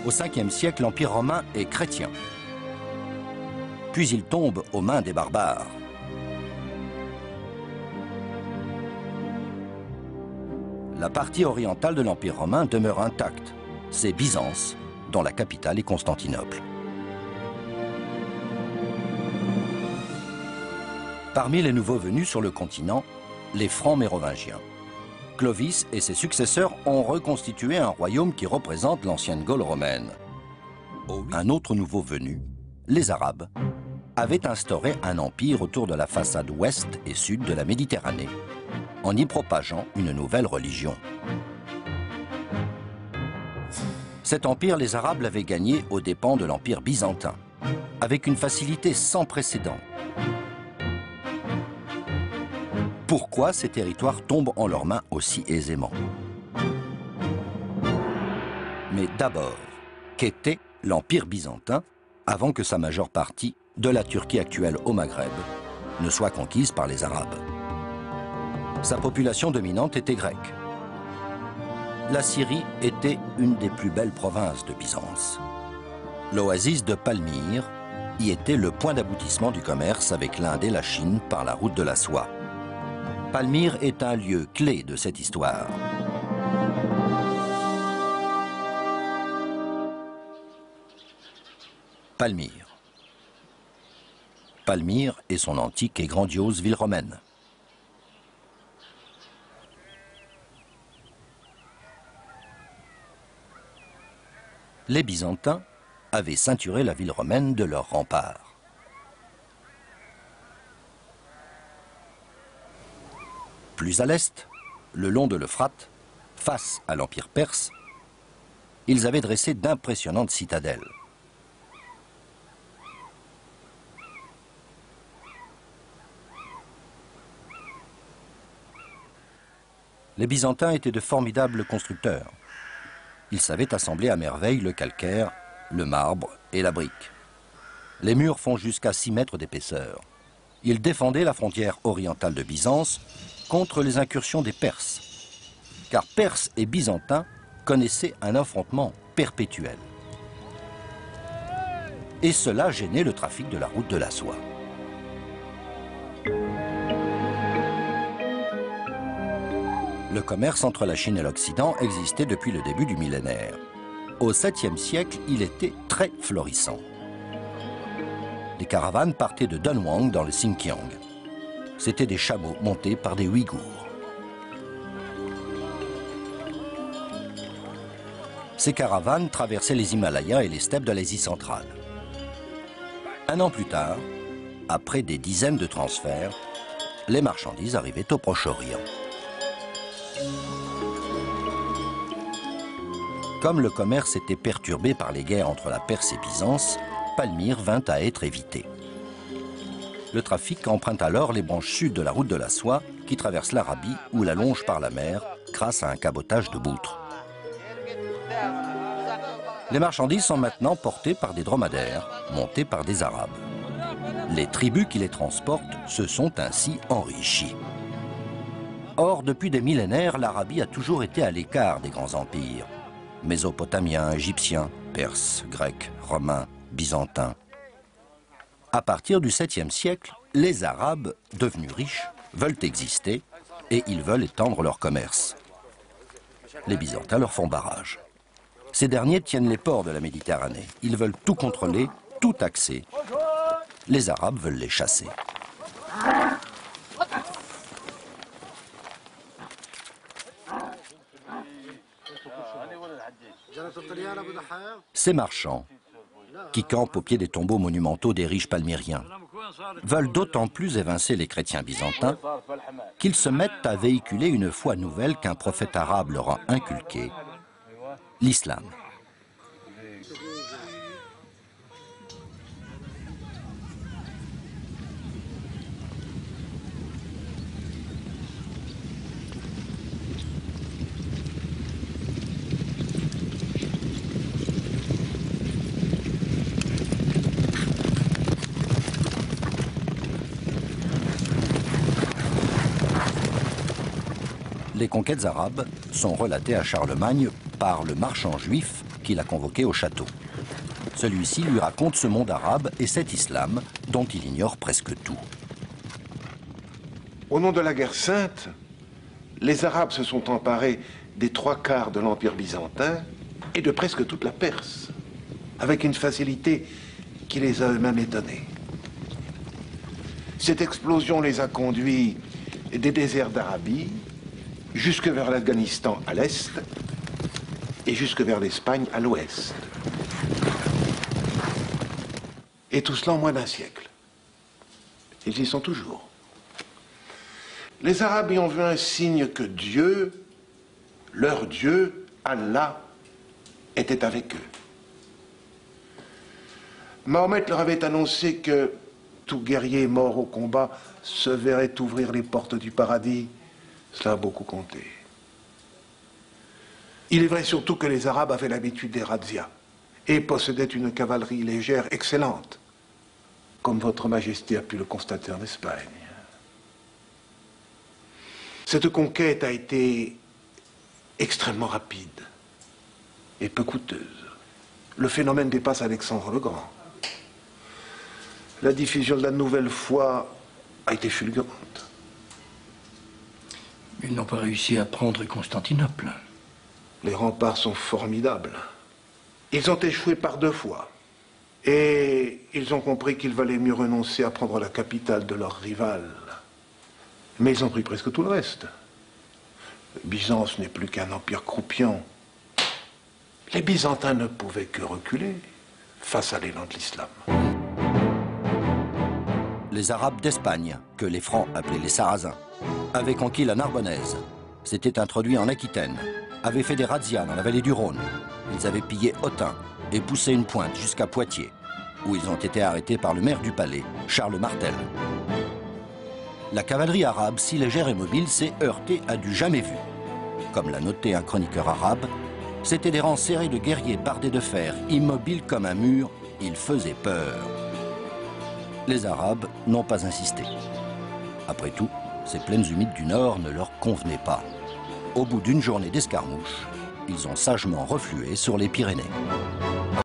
Au 5e siècle, l'Empire romain est chrétien. Puis il tombe aux mains des barbares. La partie orientale de l'Empire romain demeure intacte. C'est Byzance, dont la capitale est Constantinople. Parmi les nouveaux venus sur le continent, les Francs mérovingiens. Clovis et ses successeurs ont reconstitué un royaume qui représente l'ancienne Gaule romaine. Un autre nouveau venu, les Arabes, avaient instauré un empire autour de la façade ouest et sud de la Méditerranée, en y propageant une nouvelle religion. Cet empire, les Arabes l'avaient gagné aux dépens de l'empire byzantin, avec une facilité sans précédent. Pourquoi ces territoires tombent en leurs mains aussi aisément? Mais d'abord, qu'était l'Empire byzantin avant que sa majeure partie, de la Turquie actuelle au Maghreb, ne soit conquise par les Arabes? Sa population dominante était grecque. La Syrie était une des plus belles provinces de Byzance. L'oasis de Palmyre y était le point d'aboutissement du commerce avec l'Inde et la Chine par la route de la soie. Palmyre est un lieu clé de cette histoire. Palmyre. Palmyre est son antique et grandiose ville romaine. Les Byzantins avaient ceinturé la ville romaine de leurs remparts. Plus à l'est, le long de l'Euphrate, face à l'Empire perse, ils avaient dressé d'impressionnantes citadelles. Les Byzantins étaient de formidables constructeurs. Ils savaient assembler à merveille le calcaire, le marbre et la brique. Les murs font jusqu'à 6 mètres d'épaisseur. Ils défendaient la frontière orientale de Byzance contre les incursions des Perses, car Perses et Byzantins connaissaient un affrontement perpétuel. Et cela gênait le trafic de la route de la soie. Le commerce entre la Chine et l'Occident existait depuis le début du millénaire. Au 7e siècle, il était très florissant. Les caravanes partaient de Dunhuang dans le Xinjiang. C'étaient des chameaux montés par des Ouïghours. Ces caravanes traversaient les Himalayas et les steppes de l'Asie centrale. Un an plus tard, après des dizaines de transferts, les marchandises arrivaient au Proche-Orient. Comme le commerce était perturbé par les guerres entre la Perse et Byzance, Palmyre vint à être évité. Le trafic emprunte alors les branches sud de la route de la soie qui traverse l'Arabie ou la longe par la mer grâce à un cabotage de boutres. Les marchandises sont maintenant portées par des dromadaires, montés par des Arabes. Les tribus qui les transportent se sont ainsi enrichies. Or, depuis des millénaires, l'Arabie a toujours été à l'écart des grands empires. Mésopotamiens, égyptiens, perses, grecs, romains, byzantins. À partir du 7e siècle, les Arabes, devenus riches, veulent exister et ils veulent étendre leur commerce. Les Byzantins leur font barrage. Ces derniers tiennent les ports de la Méditerranée. Ils veulent tout contrôler, tout taxer. Les Arabes veulent les chasser. Ces marchands, qui campent au pied des tombeaux monumentaux des riches palmyriens, veulent d'autant plus évincer les chrétiens byzantins qu'ils se mettent à véhiculer une foi nouvelle qu'un prophète arabe leur a inculquée, l'islam. Les conquêtes arabes sont relatées à Charlemagne par le marchand juif qui l'a convoqué au château. Celui-ci lui raconte ce monde arabe et cet islam dont il ignore presque tout. Au nom de la guerre sainte, les Arabes se sont emparés des 3/4 de l'Empire byzantin et de presque toute la Perse, avec une facilité qui les a eux-mêmes étonnés. Cette explosion les a conduits des déserts d'Arabie jusque vers l'Afghanistan à l'est et jusque vers l'Espagne à l'ouest. Et tout cela en moins d'un siècle. Ils y sont toujours. Les Arabes y ont vu un signe que Dieu, leur Dieu, Allah, était avec eux. Mahomet leur avait annoncé que tout guerrier mort au combat se verrait ouvrir les portes du paradis. Cela a beaucoup compté. Il est vrai surtout que les Arabes avaient l'habitude des razzias et possédaient une cavalerie légère excellente, comme votre Majesté a pu le constater en Espagne. Cette conquête a été extrêmement rapide et peu coûteuse. Le phénomène dépasse Alexandre le Grand. La diffusion de la nouvelle foi a été fulgurante. Ils n'ont pas réussi à prendre Constantinople. Les remparts sont formidables. Ils ont échoué par 2 fois. Et ils ont compris qu'il valait mieux renoncer à prendre la capitale de leur rival. Mais ils ont pris presque tout le reste. Byzance n'est plus qu'un empire croupion. Les Byzantins ne pouvaient que reculer face à l'élan de l'islam. Les Arabes d'Espagne, que les Francs appelaient les Sarrasins, avaient conquis la Narbonnaise, s'étaient introduits en Aquitaine, avaient fait des razzias dans la vallée du Rhône. Ils avaient pillé Autun et poussé une pointe jusqu'à Poitiers, où ils ont été arrêtés par le maire du palais, Charles Martel. La cavalerie arabe, si légère et mobile, s'est heurtée à du jamais vu. Comme l'a noté un chroniqueur arabe, c'étaient des rangs serrés de guerriers bardés de fer, immobiles comme un mur, ils faisaient peur. Les Arabes n'ont pas insisté. Après tout, ces plaines humides du nord ne leur convenaient pas. Au bout d'une journée d'escarmouche, ils ont sagement reflué sur les Pyrénées.